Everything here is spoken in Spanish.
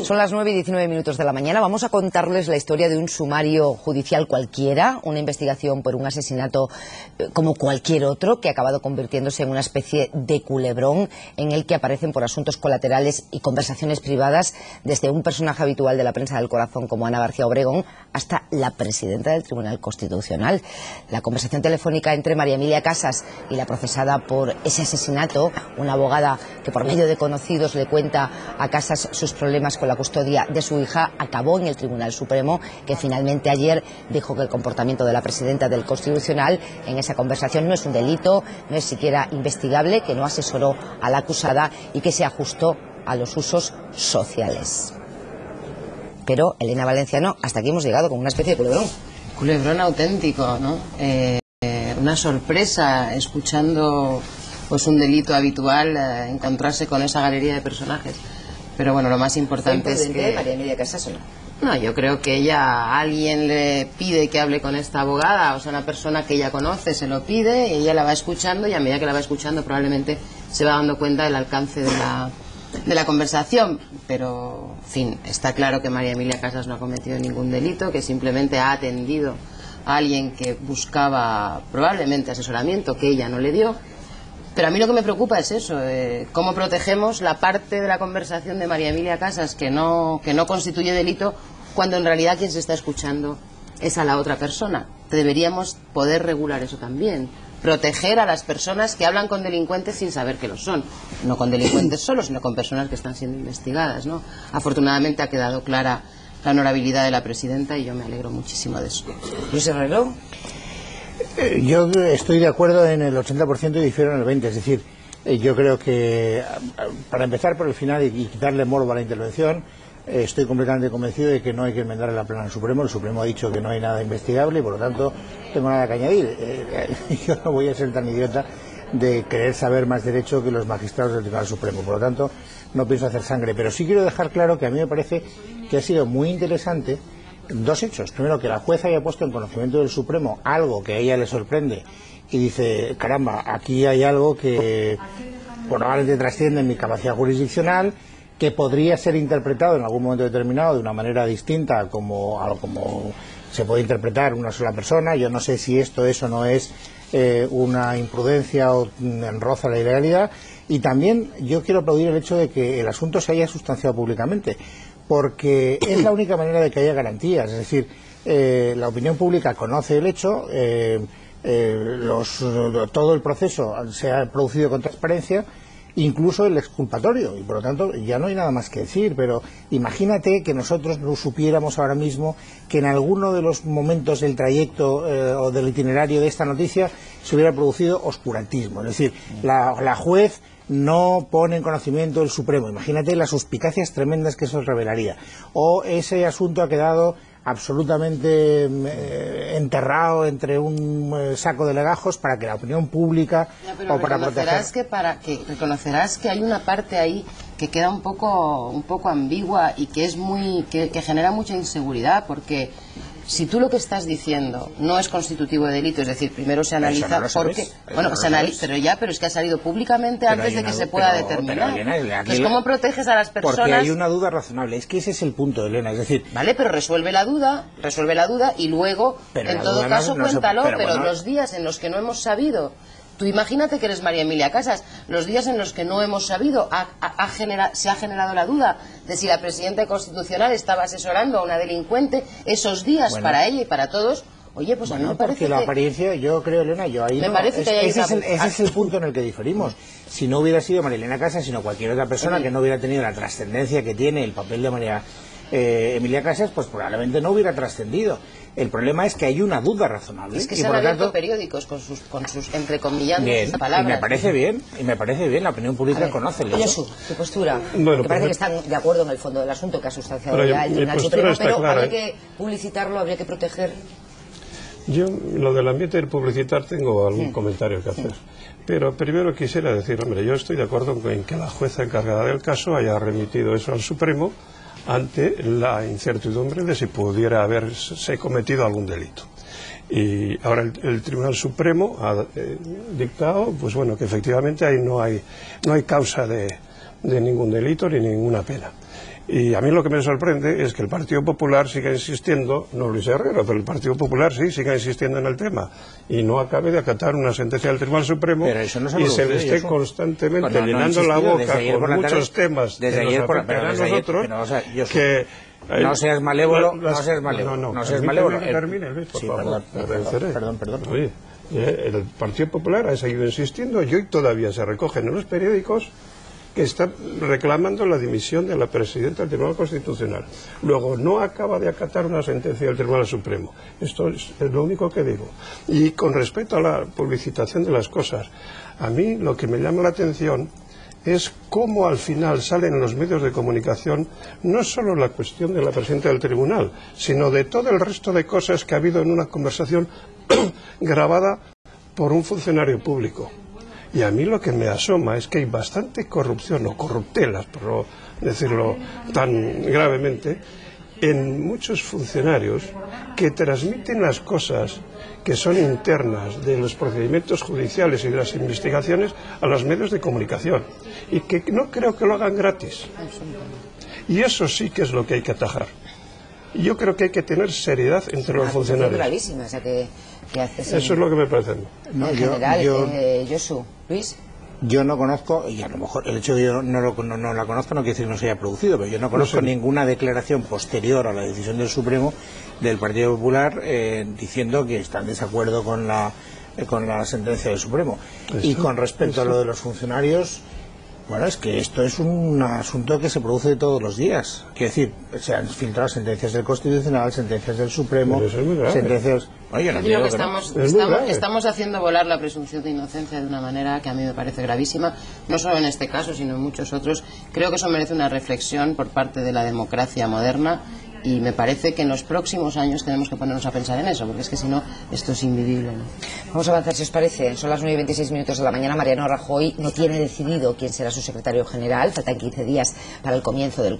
Son las 9:19 de la mañana. Vamos a contarles la historia de un sumario judicial cualquiera, una investigación por un asesinato como cualquier otro, que ha acabado convirtiéndose en una especie de culebrón en el que aparecen por asuntos colaterales y conversaciones privadas desde un personaje habitual de la prensa del corazón como Ana García Obregón hasta la presidenta del Tribunal Constitucional. La conversación telefónica entre María Emilia Casas y la procesada por ese asesinato, una abogada que por medio de conocidos le cuenta a Casas sus problemas con la custodia de su hija, acabó en el Tribunal Supremo, que finalmente ayer dijo que el comportamiento de la presidenta del Constitucional en esa conversación no es un delito, no es siquiera investigable, que no asesoró a la acusada y que se ajustó a los usos sociales. Pero, Elena Valenciano, hasta aquí hemos llegado con una especie de culebrón. Culebrón auténtico, ¿no? Una sorpresa escuchando pues un delito habitual, encontrarse con esa galería de personajes. Pero bueno, lo más importante es que... María Emilia Casas, ¿o no? No, yo creo que alguien le pide que hable con esta abogada, o sea, una persona que ella conoce se lo pide, y ella la va escuchando, y a medida que la va escuchando probablemente se va dando cuenta del alcance de la conversación. Pero, en fin, está claro que María Emilia Casas no ha cometido ningún delito, que simplemente ha atendido a alguien que buscaba probablemente asesoramiento que ella no le dio. Pero a mí lo que me preocupa es eso, cómo protegemos la parte de la conversación de María Emilia Casas que no constituye delito, cuando en realidad quien se está escuchando es a la otra persona. Deberíamos poder regular eso también, proteger a las personas que hablan con delincuentes sin saber que lo son, no con delincuentes solos, sino con personas que están siendo investigadas, ¿no? Afortunadamente ha quedado clara la honorabilidad de la presidenta y yo me alegro muchísimo de eso. ¿Luis Herrero? Yo estoy de acuerdo en el 80% y difiero en el 20%. Es decir, yo creo que, para empezar por el final y quitarle morbo a la intervención, estoy completamente convencido de que no hay que enmendar en la plana del Supremo. El Supremo ha dicho que no hay nada investigable y por lo tanto no tengo nada que añadir. Yo no voy a ser tan idiota de querer saber más derecho que los magistrados del Tribunal Supremo. Por lo tanto, no pienso hacer sangre. Pero sí quiero dejar claro que a mí me parece que ha sido muy interesante dos hechos. Primero, que la jueza haya puesto en conocimiento del Supremo algo que a ella le sorprende y dice, caramba, aquí hay algo que probablemente trasciende en mi capacidad jurisdiccional, que podría ser interpretado en algún momento determinado de una manera distinta como se puede interpretar una sola persona. Yo no sé si esto es o no es una imprudencia o enroza la ilegalidad. Y también yo quiero aplaudir el hecho de que el asunto se haya sustanciado públicamente, porque es la única manera de que haya garantías. Es decir, la opinión pública conoce el hecho, todo el proceso se ha producido con transparencia, incluso el exculpatorio, y por lo tanto ya no hay nada más que decir. Pero imagínate que nosotros no supiéramos ahora mismo que en alguno de los momentos del trayecto o del itinerario de esta noticia se hubiera producido oscurantismo. Es decir, la juez no pone en conocimiento del Supremo. Imagínate las suspicacias tremendas que eso revelaría. O ese asunto ha quedado absolutamente enterrado entre un saco de legajos para que la opinión pública o para proteger. Reconocerás que hay una parte ahí que queda un poco ambigua y que es que genera mucha inseguridad, porque si tú lo que estás diciendo no es constitutivo de delito, es decir, primero se analiza porque... Bueno, se analiza, pero es que ha salido públicamente antes de que se pueda determinar. Entonces, ¿cómo proteges a las personas? Porque hay una duda razonable. Es que ese es el punto, Elena. Es decir... Vale, pero resuelve la duda y luego, en todo caso, cuéntalo. Pero los días en los que no hemos sabido... Tú imagínate que eres María Emilia Casas, los días en los que no hemos sabido, se ha generado la duda de si la presidenta constitucional estaba asesorando a una delincuente, esos días para ella y para todos. Oye, pues a mí me parece porque la apariencia, yo creo, Elena, ese es el punto en el que diferimos. Si no hubiera sido María Elena Casas, sino cualquier otra persona que no hubiera tenido la trascendencia que tiene el papel de María Emilia Casas, pues probablemente no hubiera trascendido. El problema es que hay una duda razonable. Es que se han abierto periódicos con sus entrecomillando sus palabras. Y me parece bien, la opinión pública conoce el hecho. Tu postura, bueno, que parece que están de acuerdo en el fondo del asunto que ha sustanciado ya el Tribunal Supremo, pero habría que publicitarlo, habría que proteger. Yo, lo del ambiente del publicitar, tengo algún comentario que hacer. Pero primero quisiera decir, hombre, yo estoy de acuerdo en que la jueza encargada del caso haya remitido eso al Supremo ante la incertidumbre de si pudiera haberse cometido algún delito. Y ahora el Tribunal Supremo ha dictado, pues bueno, que efectivamente ahí no hay causa de ningún delito ni ninguna pena. Y a mí lo que me sorprende es que el Partido Popular siga insistiendo, no Luis Herrero, pero el Partido Popular sí siga insistiendo en el tema y no acabe de acatar una sentencia del Tribunal Supremo y se le esté constantemente llenando la boca con muchos temas desde ayer por a nosotros que... No seas malévolo, no seas malévolo. No seas malévolo. Por favor. Perdón. Oye, el Partido Popular ha seguido insistiendo y hoy todavía se recogen en los periódicos que están reclamando la dimisión de la presidenta del Tribunal Constitucional. Luego, no acaba de acatar una sentencia del Tribunal Supremo. Esto es lo único que digo. Y con respecto a la publicitación de las cosas, a mí lo que me llama la atención es cómo al final salen en los medios de comunicación no solo la cuestión de la presidenta del tribunal, sino de todo el resto de cosas que ha habido en una conversación grabada por un funcionario público. Y a mí lo que me asoma es que hay bastante corrupción o corruptelas, por no decirlo tan gravemente, en muchos funcionarios que transmiten las cosas que son internas de los procedimientos judiciales y de las investigaciones a los medios de comunicación y que no creo que lo hagan gratis. Y eso sí que es lo que hay que atajar. Y yo creo que hay que tener seriedad entre los funcionarios. Gravísima, o sea, que haces eso es lo que me parece a mí. No, en general, Josu, Luis. Yo no conozco, y a lo mejor el hecho de que yo no la conozco no quiere decir que no se haya producido, pero yo no conozco ninguna declaración posterior a la decisión del Supremo del Partido Popular diciendo que está en desacuerdo con la sentencia del Supremo. Y con respecto a lo de los funcionarios, bueno, es que esto es un asunto que se produce todos los días. Quiero decir, se han filtrado sentencias del Constitucional, sentencias del Supremo, sentencias... Bueno, yo no digo que estamos haciendo volar la presunción de inocencia de una manera que a mí me parece gravísima, no solo en este caso, sino en muchos otros. Creo que eso merece una reflexión por parte de la democracia moderna y me parece que en los próximos años tenemos que ponernos a pensar en eso, porque es que si no, esto es invivible, ¿no? Vamos a avanzar, si os parece. Son las 9:26 de la mañana. Mariano Rajoy no tiene decidido quién será su secretario general. Faltan 15 días para el comienzo del